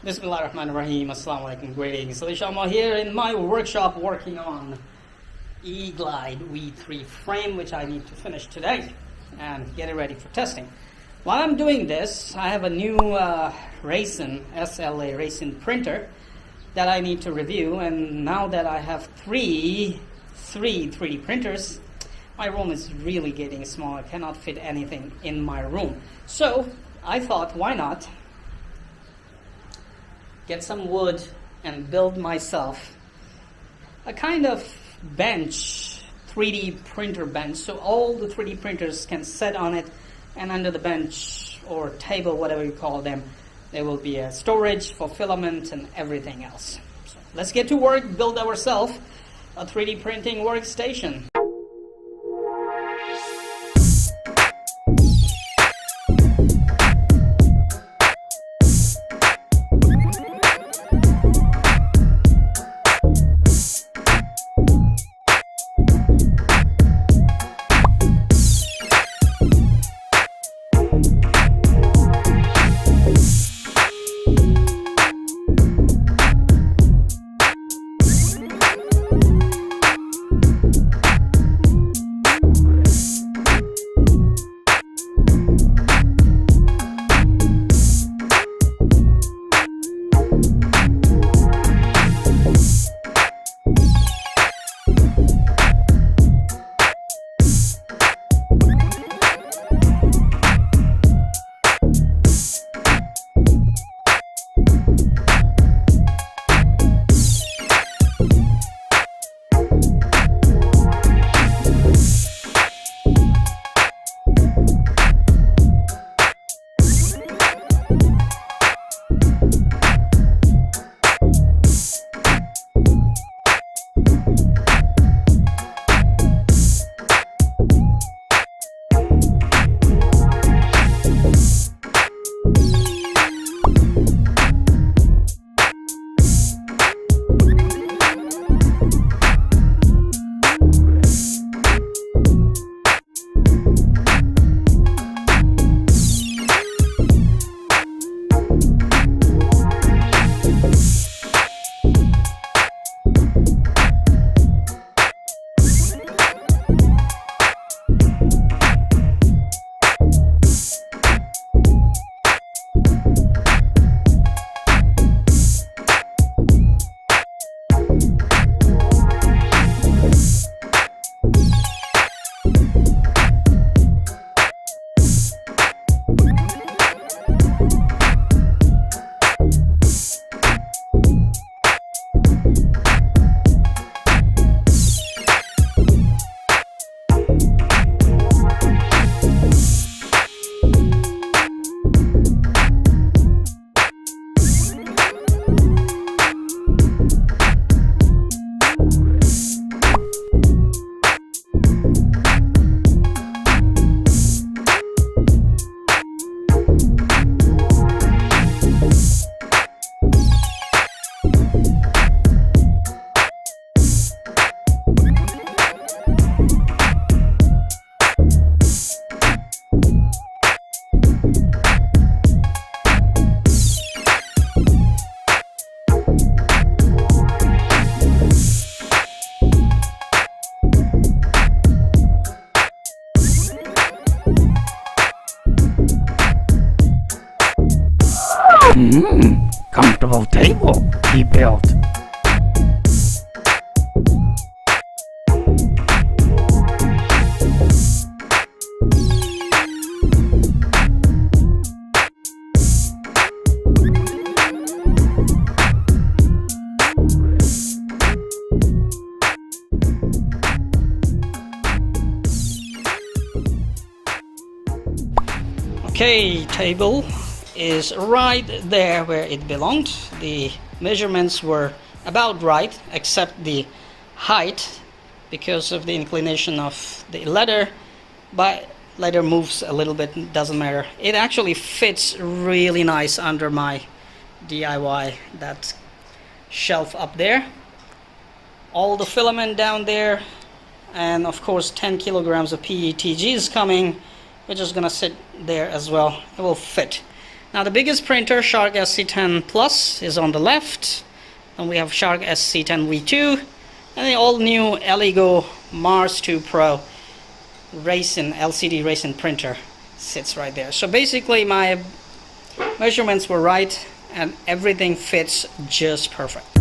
Bismillahirrahmanirrahim. Assalamu alaikum. Greetings. I'm here in my workshop working on E-Glide V3 frame, which I need to finish today and get it ready for testing. While I'm doing this, I have a new resin, MSLA resin printer that I need to review, and now that I have three 3D printers, my room is really getting small. I cannot fit anything in my room. So I thought, why not get some wood and build myself a kind of bench, 3D printer bench, so all the 3D printers can sit on it, and under the bench or table, whatever you call them, there will be a storage for filament and everything else. So let's get to work, build ourselves a 3D printing workstation. Comfortable table he built. Okay, table is right there where it belonged. The measurements were about right, except the height, because of the inclination of the ladder, but ladder moves a little bit, doesn't matter. It actually fits really nice under my DIY, that shelf up there. All the filament down there, and of course 10 kilograms of PETG is coming, which is gonna sit there as well. It will fit. Now the biggest printer, Shark SC10 Plus, is on the left. And we have Shark SC10 V2 and the all new Eligo Mars 2 Pro resin, LCD resin printer sits right there. So basically my measurements were right and everything fits just perfect.